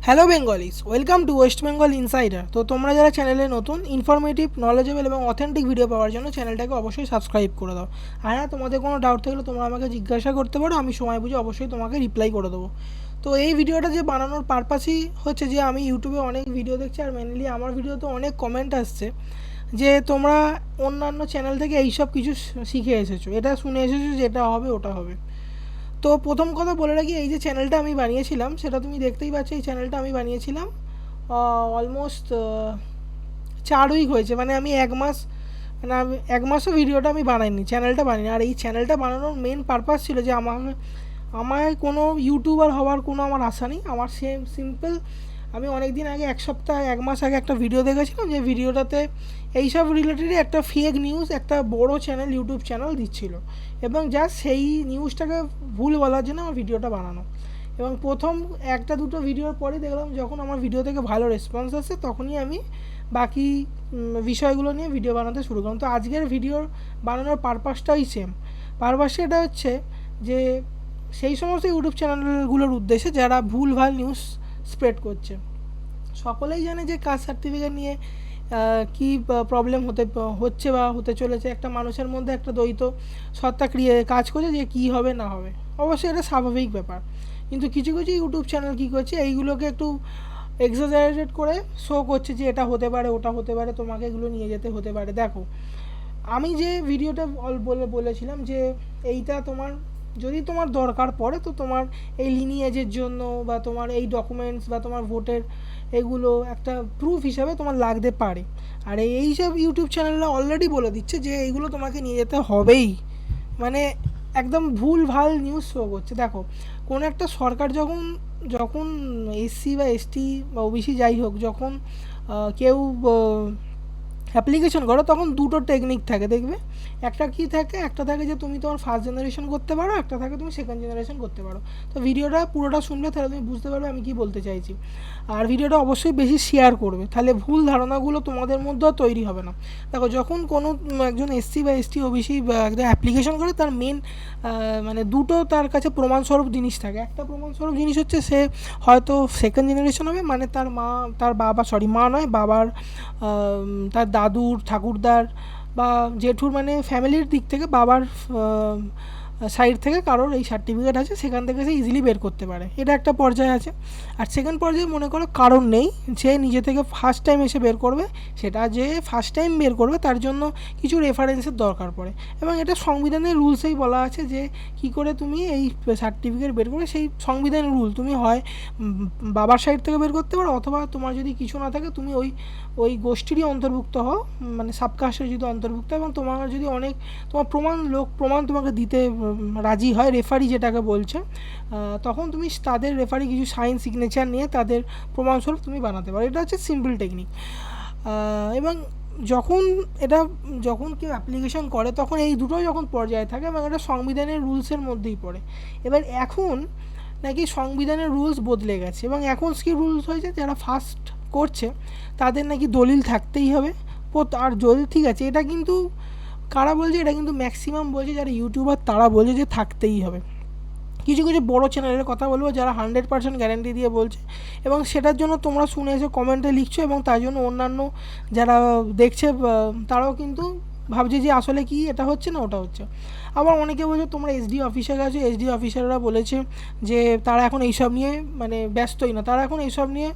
Hello Bengalese, welcome to West Bengal insider. তো তোমরা যারা চ্যানেলে নতুন, ইনফরমেটিভ, নলেজেবল এবং অথেন্টিক ভিডিও পাওয়ার জন্য চ্যানেলটাকে অবশ্যই সাবস্ক্রাইব করে দাও। আর হ্যাঁ, তোমাদের কোনো ডাউট থাকলে তোমরা আমাকে জিজ্ঞাসা করতে পারো, আমি সময় বুঝে অবশ্যই তোমাকে রিপ্লাই করে দেবো। তো এই ভিডিওটা যে বানানোর পারপাসই হচ্ছে যে আমি ইউটিউবে অনেক ভিডিও দেখছি, আর মেনলি আমার ভিডিওতে অনেক কমেন্ট আসছে যে তোমরা অন্যান্য চ্যানেল থেকে এইসব কিছু শিখে এসেছো, এটা শুনে এসেছো যে এটা হবে ওটা হবে। তো প্রথম কথা বলে রাখি, এই যে চ্যানেলটা আমি বানিয়েছিলাম সেটা তুমি দেখতেই পাচ্ছ। এই চ্যানেলটা আমি বানিয়েছিলাম অলমোস্ট 4 উইক হয়েছে, মানে আমি 1 মাস, মানে আমি 1 মাসও ভিডিওটা আমি বানাইনি, চ্যানেলটা বানাইনি। আর এই চ্যানেলটা বানানোর মেন পারপাস ছিল যে আমায় কোনো ইউটিউবার হওয়ার কোনো আমার আশা নেই। আমার সিম্পল, আমি অনেক দিন আগে, 1 সপ্তাহ 1 মাস আগে একটা ভিডিও দেখেছিলাম, যে ভিডিওটাতে এইসব রিলেটেডই একটা ফেক নিউজ একটা বড় চ্যানেল, ইউটিউব চ্যানেল দিচ্ছিল, এবং জাস্ট সেই নিউজটাকে ভুল বলার জন্য আমার ভিডিওটা বানানো। এবং প্রথম একটা দুটো ভিডিওর পরে দেখলাম যখন আমার ভিডিও থেকে ভালো রেসপন্স আসছে, তখনই আমি বাকি বিষয়গুলো নিয়ে ভিডিও বানাতে শুরু করলাম। তো আজকের ভিডিওর বানানোর পারপাসটাই সেম। পারপাসটা এটা হচ্ছে যে সেই সমস্ত ইউটিউব চ্যানেলগুলোর উদ্দেশ্যে যারা ভুলভাল নিউজ স্প্রেড করছে। সকলেই জানে যে কাস্ট সার্টিফিকেট নিয়ে কী প্রবলেম হচ্ছে বা হতে চলেছে। একটা মানুষের মধ্যে একটা দ্বৈত সত্তা কাজ করছে যে কী হবে না হবে। অবশ্যই এটা স্বাভাবিক ব্যাপার, কিন্তু কিছু কিছু ইউটিউব চ্যানেল কী করছে, এইগুলোকে একটু এক্সাজারেটেড করে শো করছে যে এটা হতে পারে ওটা হতে পারে, তোমাকে এগুলো নিয়ে যেতে হতে পারে। দেখো, আমি যে ভিডিওটা বলেছিলাম যে এইটা তোমার, যদি তোমার দরকার পড়ে তো তোমার এই লিনিয়েজের জন্য বা তোমার এই ডকুমেন্টস বা তোমার ভোটের এগুলো একটা প্রুফ হিসাবে তোমার লাগতে পারে। আর এইসব ইউটিউব চ্যানেলরা অলরেডি বলে দিচ্ছে যে এইগুলো তোমাকে নিয়ে যেতে হবেই, মানে একদম ভুল ভাল নিউজ শো করছে। দেখো, কোনো একটা সরকার যখন যখন এসসি বা এসটি বা ওবিসি যাই হোক, যখন কেউ অ্যাপ্লিকেশন করো, তখন দুটো টেকনিক থাকে দেখবে। একটা কি থাকে, একটা থাকে যে তুমি তোমার ফার্স্ট জেনারেশন করতে পারো, একটা থাকে তুমি সেকেন্ড জেনারেশন করতে পারো। তো ভিডিওটা পুরোটা শুনলে তাহলে তুমি বুঝতে পারবে আমি কি বলতে চাইছি। আর ভিডিওটা অবশ্যই বেশি শেয়ার করবে, তাহলে ভুল ধারণাগুলো তোমাদের মধ্যেও তৈরি হবে না। দেখো, যখন কোনো একজন এসসি বা এসটি ওবিসি একজন অ্যাপ্লিকেশন করে, তার মেন মানে দুটো তার কাছে প্রমাণস্বরূপ জিনিস থাকে। একটা প্রমাণস্বরূপ জিনিস হচ্ছে সে হয়তো সেকেন্ড জেনারেশন হবে, মানে তার বাবা, মা নয়, বাবার তার দাদুর, ঠাকুরদার বা জেঠুর, মানে ফ্যামিলির দিক থেকে বাবার সাইড থেকে কারোর এই সার্টিফিকেট আছে, সেখান থেকে সে ইজিলি বের করতে পারে। এটা একটা পর্যায়ে আছে। আর সেকেন্ড পর্যায়ে মনে করো কারণ নেই, যে নিজে থেকে ফার্স্ট টাইম এসে বের করবে, সেটা যে ফার্স্ট টাইম বের করবে তার জন্য কিছু রেফারেন্সের দরকার পড়ে। এবং এটা সংবিধানের রুলসেই বলা আছে যে কি করে তুমি এই সার্টিফিকেট বের করবে। সেই সংবিধানের রুল, তুমি হয় বাবার সাইড থেকে বের করতে পারো, অথবা তোমার যদি কিছু না থাকে তুমি ওই গোষ্ঠীরই অন্তর্ভুক্ত হও, মানে সাবকাস্টের যদি অন্তর্ভুক্ত, এবং তোমার যদি অনেক তোমার প্রমাণ তোমাকে দিতে রাজি হয়, রেফারি যেটাকে বলছে, তখন তুমি তাদের রেফারি কিছু সাইন সিগনেচার নিয়ে তাদের প্রমাণস্বরূপ তুমি বানাতে পারো। এটা হচ্ছে সিম্পল টেকনিক। এবং যখন কেউ অ্যাপ্লিকেশন করে, তখন এই দুটো যখন পর্যায়ে থাকে, এবং এটা সংবিধানের রুলসের মধ্যেই পড়ে। এবার এখন নাকি সংবিধানের রুলস বদলে গেছে, এবং এখন কী রুলস হয়েছে, যারা ফার্স্ট করছে তাদের নাকি দলিল থাকতেই হবে। আর দলিল, ঠিক আছে, এটা কিন্তু কারা বলছে, এটা কিন্তু ম্যাক্সিমাম বলছে যারা ইউটিউবার, তারা বলছে যে থাকতেই হবে। কিছু কিছু বড়ো চ্যানেলের কথা বলবো যারা 100% গ্যারেন্টি দিয়ে বলছে, এবং সেটার জন্য তোমরা শুনে এসে কমেন্টে লিখছো, এবং তার জন্য অন্যান্য যারা দেখছে তারাও কিন্তু ভাবছে যে আসলে কি এটা হচ্ছে না ওটা হচ্ছে। আবার অনেকে বলছে তোমরা এসডি অফিসে গেছো, এসডি অফিসাররা বলেছে যে তারা এখন এইসব নিয়ে মানে ব্যস্তই না, তারা এখন এইসব নিয়ে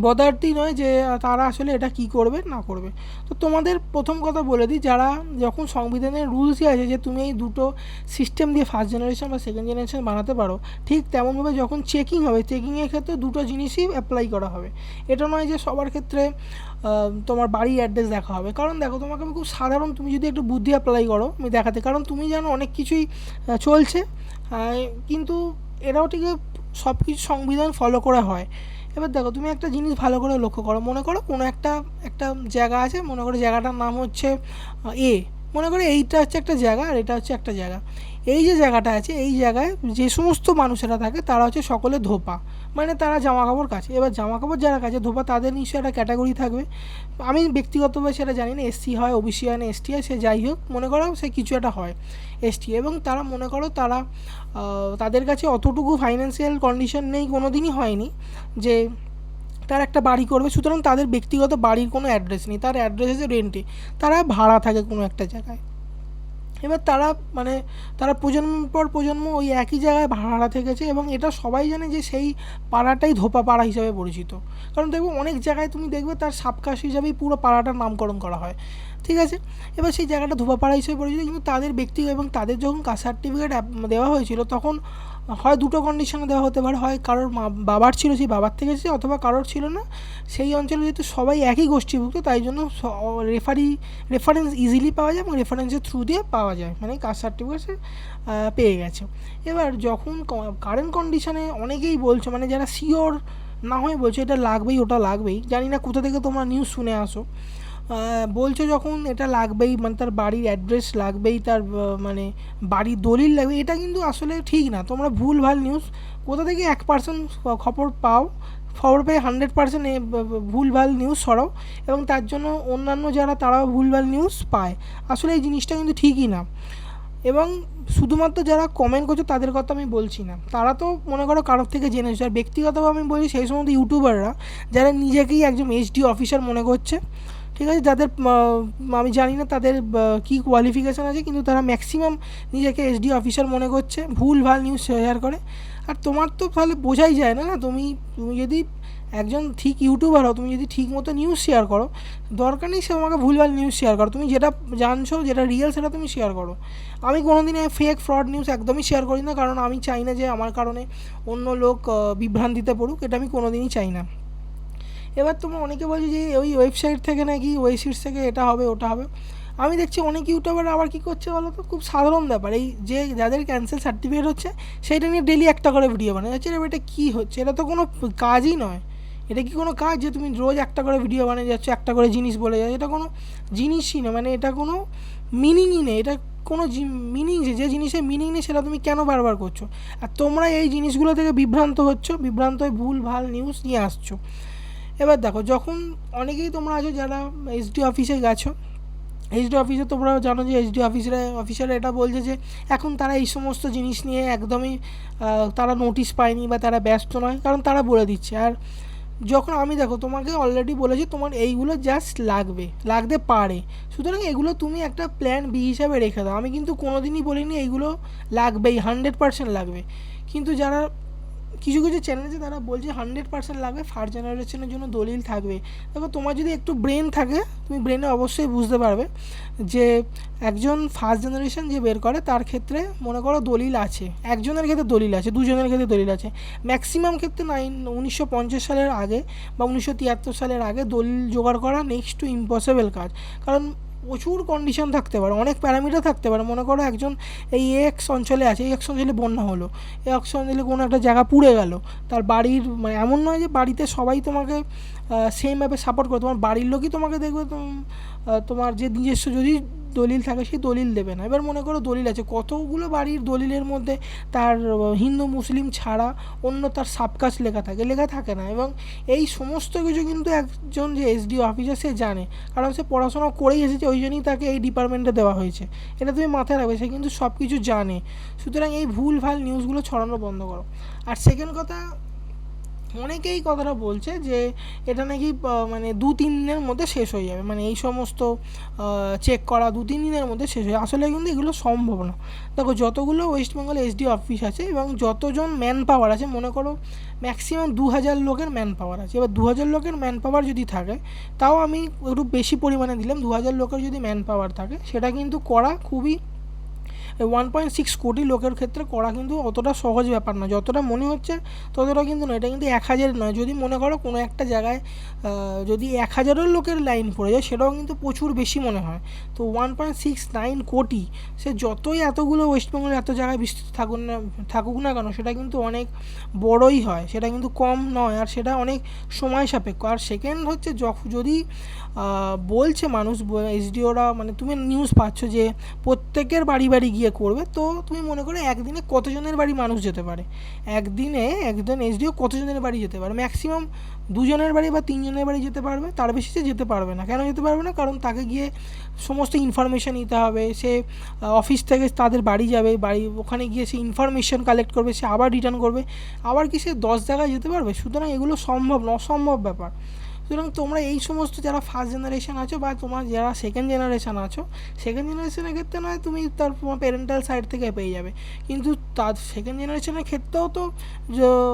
বদার্থই নয় যে তারা আসলে এটা কি করবে না করবে। তো তোমাদের প্রথম কথা বলে দিই, যারা যখন সংবিধানের রুলসই আছে যে তুমি এই দুটো সিস্টেম দিয়ে ফার্স্ট জেনারেশন বা সেকেন্ড জেনারেশন বানাতে পারো, ঠিক তেমনভাবে যখন চেকিং হবে, চেকিংয়ের ক্ষেত্রে দুটো জিনিসই অ্যাপ্লাই করা হবে। এটা নয় যে সবার ক্ষেত্রে তোমার বাড়ির অ্যাড্রেস দেখা হবে। কারণ দেখো, তোমাকে আমি খুব সাধারণ, তুমি যদি একটু বুদ্ধি অ্যাপ্লাই করো আমি দেখাতে, কারণ তুমি জানো অনেক কিছুই চলছে, কিন্তু এটাও ঠিক সব কিছু সংবিধান ফলো করে হয়। এবার দেখো, তুমি একটা জিনিস ভালো করে লক্ষ্য করো, মনে করো কোনো একটা জায়গা আছে, মনে করো জায়গাটার নাম হচ্ছে এ, মনে করে এইটা হচ্ছে একটা জায়গা আর এটা হচ্ছে একটা জায়গা, এই যে জায়গাটা আছে এই জায়গায় যে সমস্ত মানুষেরা থাকে তারা হচ্ছে সকলে ধোপা, মানে তারা জামা কাপড় কাচে। এবার জামা কাপড় যারা কাচে ধোপা, তাদের নিশ্চয়ই একটা ক্যাটাগরি থাকবে, আমি ব্যক্তিগতভাবে সেটা জানি না, এসসি হয়, ওবিসি হয় না এসটি হয়, সে যাই হোক, মনে করো সে কিছু একটা হয় এসটি, এবং তারা মনে করো তারা তাদের কাছে অতটুকু ফাইন্যান্সিয়াল কন্ডিশন নেই, কোনো দিনই হয়নি যে তার একটা বাড়ি করবে, সুতরাং তাদের ব্যক্তিগত বাড়ির কোনো অ্যাড্রেস নেই, তার অ্যাড্রেস আছে রেন্টে, তারা ভাড়া থাকে কোনো একটা জায়গায়। এবার তারা মানে তারা প্রজন্মের পর প্রজন্ম ওই একই জায়গায় ভাড়া থেকেছে, এবং এটা সবাই জানে যে সেই পাড়াটাই ধোপা পাড়া হিসাবে পরিচিত। কারণ দেখবে অনেক জায়গায় তুমি দেখবে তার সাবকাস্ট হিসাবেই পুরো পাড়াটার নামকরণ করা হয়, ঠিক আছে। এবার সেই জায়গাটা ধোপা পাড়া হিসেবে পরিচিত, কিন্তু তাদের ব্যক্তিগত এবং তাদের যখন কাস্ট সার্টিফিকেট দেওয়া হয়েছিল তখন হয় দুটো কন্ডিশনে দেওয়া হতে পারে, হয় কারোর বাবার ছিল সেই বাবার থেকে এসেছে, অথবা কারোর ছিল না, সেই অঞ্চলে যেহেতু সবাই একই গোষ্ঠীভুক্ত তাই জন্য রেফারেন্স ইজিলি পাওয়া যায় এবং রেফারেন্সের থ্রু দিয়ে পাওয়া যায়, মানে কাস্ট সার্টিফিকেট পেয়ে গেছে। এবার যখন কারেন্ট কন্ডিশনে অনেকেই বলছো, মানে যারা শিওর না হয়ে বলছো এটা লাগবেই ওটা লাগবেই, জানি না কোথা থেকে তোমরা নিউজ শুনে আসো, বলছো যখন এটা লাগবেই, মানে তার বাড়ির অ্যাড্রেস লাগবেই, তার মানে বাড়ির দলিল লাগবে, এটা কিন্তু আসলে ঠিক না, তোমরা ভুলভাল নিউজ কোথা থেকে 1% খবর পাও, খবর পেয়ে 100% ভুলভাল নিউজ সরাও, এবং তার জন্য অন্যান্য যারা তারাও ভুলভাল নিউজ পায়, আসলে এই জিনিসটা কিন্তু ঠিকই না। এবং শুধুমাত্র যারা কমেন্ট করছে তাদের কথা আমি বলছি না, তারা তো মনে করো কারোর থেকে জেনেছে, আর ব্যক্তিগতভাবে আমি বলছি সেই সমস্ত ইউটিউবাররা যারা নিজেকেই একজন এইচডি অফিসার মনে করছে, ঠিক আছে, যাদের আমি জানি না তাদের কী কোয়ালিফিকেশান আছে, কিন্তু তারা ম্যাক্সিমাম নিজেকে এসডি অফিসার মনে করছে, ভুলভাল নিউজ শেয়ার করে। আর তোমার তো তাহলে বোঝাই যায় না, না তুমি যদি একজন ঠিক ইউটিউবার হও, তুমি যদি ঠিক মতো নিউজ শেয়ার করো, দরকার নেই সে আমাকে ভুলভাল নিউজ শেয়ার করো, তুমি যেটা জানছো যেটা রিয়েল সেটা তুমি শেয়ার করো। আমি কোনো দিন ফেক ফ্রড নিউজ একদমই শেয়ার করি না, কারণ আমি চাই না যে আমার কারণে অন্য লোক বিভ্রান্তিতে পড়ুক, এটা আমি কোনো দিনই চাই না। এবার তোমরা অনেকে বলছো যে ওই ওয়েবসাইট থেকে নাকি ওয়েবসাইট থেকে এটা হবে ওটা হবে, আমি দেখছি অনেক ইউটিউবার আবার কী করছে বলো তো, খুব সাধারণ ব্যাপার, এই যে যাদের ক্যান্সেল সার্টিফিকেট হচ্ছে সেইটা নিয়ে ডেলি একটা করে ভিডিও বানায় যাচ্ছে, এটা কী হচ্ছে, এটা তো কোনো কাজই নয়, এটা কি কোনো কাজ যে তুমি রোজ একটা করে ভিডিও বানিয়ে যাচ্ছ, একটা করে জিনিস বলে যাচ্ছ, এটা কোনো জিনিসই নয়, মানে এটা কোনো মিনিংই নেই, এটা কোনো মিনিং যে জিনিসের মিনিং নেই সেটা তুমি কেন বারবার করছো, আর তোমরা এই জিনিসগুলো থেকে বিভ্রান্ত হয়ে ভুল ভাল নিউজ নিয়ে আসছো। এবার দেখো যখন অনেকেই তোমরা আছো যারা এসডি অফিসে গেছো, এইচডি অফিসে তোমরা জানো যে এইচডি অফিসাররা এটা বলছে যে এখন তারা এই সমস্ত জিনিস নিয়ে একদমই তারা নোটিশ পায়নি বা তারা ব্যস্ত নয়, কারণ তারা বলে দিচ্ছে। আর যখন আমি দেখো তোমাকে অলরেডি বলেছি তোমার এইগুলো জাস্ট লাগতে পারে, সুতরাং এগুলো তুমি একটা প্ল্যান বি হিসাবে রেখে দাও, আমি কিন্তু কোনো দিনই বলিনি এইগুলো লাগবেই 100% লাগবে, কিন্তু যারা কিছু কিছু চ্যানেল আছে তারা বলছে 100% লাগবে, ফার্স্ট জেনারেশনের জন্য দলিল থাকবে। দেখো তোমার যদি একটু ব্রেন থাকে তুমি ব্রেনে অবশ্যই বুঝতে পারবে যে একজন ফার্স্ট জেনারেশন যে বের করে তার ক্ষেত্রে মনে করো দলিল আছে, একজনের ক্ষেত্রে দলিল আছে, দুজনের ক্ষেত্রে দলিল আছে, ম্যাক্সিমাম ক্ষেত্রে 1950 সালের আগে বা 1973 সালের আগে দলিল জোগাড় করা নেক্সট টু ইম্পসিবল কাজ, কারণ প্রচুর কন্ডিশন থাকতে পারে, অনেক প্যারামিটার থাকতে পারে। মনে করো একজন এই এক্স অঞ্চলে আছে, এই এক্স অঞ্চলে বন্যা হলো, এই এক্স অঞ্চলে কোনো একটা জায়গা পুড়ে গেল, তার বাড়ির মানে এমন নয় যে বাড়িতে সবাই তোমাকে সেমভাবে সাপোর্ট করে, তোমার বাড়ির লোকই তোমাকে দেখবে, তোমার যে নিজস্ব যদি দলিল থাকে সেই দলিল দেবে না। এবার মনে করো দলিল আছে, কতগুলো বাড়ির দলিলের মধ্যে তার হিন্দু মুসলিম ছাড়া অন্য তার সাবকাস্ট লেখা থাকে না, এবং এই সমস্ত কিছু কিন্তু একজন যে এসডিও অফিসার সে জানে, কারণ সে পড়াশোনা করেই এসেছে, ওই জন্যই তাকে এই ডিপার্টমেন্টে দেওয়া হয়েছে, এটা তুমি মাথায় রাখবে, সে কিন্তু সব কিছু জানে। সুতরাং এই ভুলভাল নিউজগুলো ছড়ানো বন্ধ করো। আর সেকেন্ড কথা, অনেকেই কথাটা বলছে যে এটা নাকি মানে 2-3 দিনের মধ্যে শেষ হয়ে যাবে, মানে এই সমস্ত চেক করা 2-3 দিনের মধ্যে শেষ হয়ে, আসলে কিন্তু এগুলো সম্ভব না। দেখো যতগুলো ওয়েস্ট বেঙ্গল এসডি অফিস আছে এবং যতজন ম্যান পাওয়ার আছে, মনে করো ম্যাক্সিমাম 2000 লোকের ম্যান পাওয়ার আছে, এবার 2000 লোকের ম্যান পাওয়ার যদি থাকে, তাও আমি একটু বেশি পরিমাণে দিলাম, 2000 লোকের যদি ম্যান পাওয়ার থাকে সেটা কিন্তু করা খুবই 1.6 কোটি লোকের ক্ষেত্রে করা কিন্তু অতটা সহজ ব্যাপার না, যতটা মনে হচ্ছে ততটা কিন্তু নয়। এটা কিন্তু 1000 নয়, যদি মনে করো কোনো একটা জায়গায় যদি 1000 লোকের লাইন পড়ে যায় সেটাও কিন্তু প্রচুর বেশি মনে হয়। তো 1.69 কোটি, সে যতই এতগুলো ওয়েস্টবেঙ্গলে এত জায়গায় বিস্তৃত থাকুক না কেন, সেটা কিন্তু অনেক বড়ই হয়, সেটা কিন্তু কম নয়, আর সেটা অনেক সময় সাপেক্ষ। আর সেকেন্ড হচ্ছে যদি বলছে মানুষ, এসডিওরা, মানে তুমি নিউজ পাচ্ছ যে প্রত্যেকের বাড়ি বাড়ি গিয়ে করবে, তো তুমি মনে করো একদিনে কতজনের বাড়ি মানুষ যেতে পারে, একদিনে একজন এসডিও কতজনের বাড়ি যেতে পারে? ম্যাক্সিমাম 2 জনের বাড়ি বা 3 জনের বাড়ি যেতে পারবে, তার বেশি সে যেতে পারবে না। কেন যেতে পারবে না? কারণ তাকে গিয়ে সমস্ত ইনফরমেশান নিতে হবে, সে অফিস থেকে তাদের বাড়ি যাবে, ওখানে গিয়ে সে ইনফরমেশান কালেক্ট করবে, সে আবার রিটার্ন করবে, আবার কি সে 10 জায়গায় যেতে পারবে? সুতরাং এগুলো অসম্ভব ব্যাপার। সুতরাং তোমরা এই সমস্ত যারা ফার্স্ট জেনারেশন আছো বা তোমার যারা সেকেন্ড জেনারেশন আছো, সেকেন্ড জেনারেশনের ক্ষেত্রে নয় তুমি তোমার প্যারেন্টাল সাইড থেকে পেয়ে যাবে, কিন্তু তার সেকেন্ড জেনারেশনের ক্ষেত্রেও তো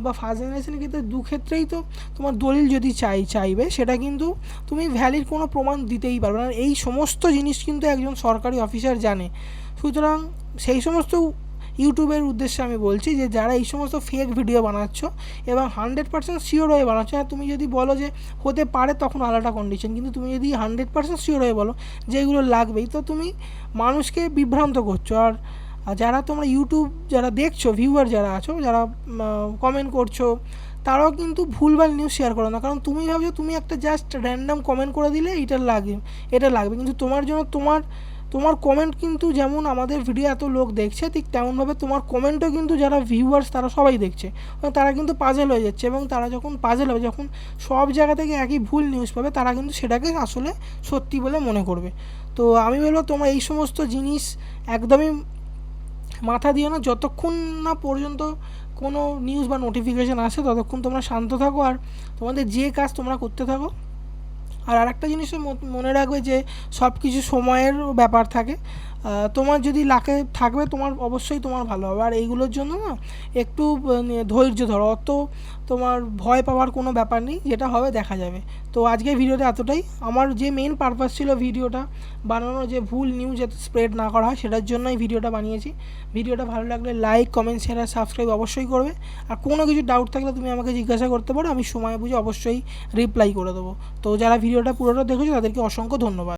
বা ফার্স্ট জেনারেশনের ক্ষেত্রে ক্ষেত্রেই তো তোমার দলিল যদি চাইবে, সেটা কিন্তু তুমি ভ্যালিড কোনো প্রমাণ দিতেই পারবে না। এই সমস্ত জিনিস কিন্তু একজন সরকারি অফিসার জানে। সুতরাং সেই সমস্ত ইউটিউবের উদ্দেশ্যে আমি বলছি যে যারা এই সমস্ত ফেক ভিডিও বানাচ্ছ এবং 100% শিওর হয়ে বানাচ্ছ, হ্যাঁ তুমি যদি বলো যে হতে পারে তখন আলাদা কন্ডিশন, কিন্তু তুমি যদি 100% শিওর হয়ে বলো যে এগুলো লাগবেই, তো তুমি মানুষকে বিভ্রান্ত করছো। আর যারা তোমরা ইউটিউব যারা দেখছো, ভিউয়ার যারা আছো, যারা কমেন্ট করছো, তারাও কিন্তু ভুলভাল নিউজ শেয়ার করো না। কারণ তুমি ভাবছো তুমি একটা জাস্ট র্যান্ডাম কমেন্ট করে দিলে এটা লাগবে, কিন্তু তোমার জন্য তোমার কমেন্ট কিন্তু যেমন আমাদের ভিডিও এত লোক দেখছে, ঠিক তেমনভাবে তোমার কমেন্টও কিন্তু যারা ভিউয়ার্স তারা সবাই দেখছে, তারা কিন্তু পাজেল হয়ে যাচ্ছে, এবং তারা যখন পাজেল হবে, যখন সব জায়গা থেকে একই ভুল নিউজ পাবে, তারা কিন্তু সেটাকে আসলে সত্যি বলে মনে করবে। তো আমি বলবো তোমরা এই সমস্ত জিনিস একদমই মাথা দিও না, যতক্ষণ না পর্যন্ত কোনো নিউজ বা নোটিফিকেশান আসে ততক্ষণ তোমরা শান্ত থাকো, আর তোমাদের যে কাজ তোমরা করতে থাকো। আর আরেকটা জিনিসও মনে রাখবে যে সব কিছু সময়ের ব্যাপার থাকে, তোমার যদি লাকে থাকবে তোমার অবশ্যই তোমার ভালো হবে। আর এইগুলোর জন্য না একটু ধৈর্য ধরো, অত তোমার ভয় পাওয়ার কোনো ব্যাপার নেই, যেটা হবে দেখা যাবে। তো আজকের ভিডিওটা এতটাই। আমার যে মেন পারপাস ছিল ভিডিওটা বানানো, যে ভুল নিউজ যাতে স্প্রেড না করা হয়, সেটার জন্যই ভিডিওটা বানিয়েছি। ভিডিওটা ভালো লাগলে লাইক, কমেন্ট, শেয়ার আর সাবস্ক্রাইব অবশ্যই করবে। আর কোনো কিছু ডাউট থাকলে তুমি আমাকে জিজ্ঞাসা করতে পারো, আমি সময় বুঝে অবশ্যই রিপ্লাই করে দেবো। তো যারা ভিডিওটা পুরোটা দেখেছো তাদেরকে অসংখ্য ধন্যবাদ।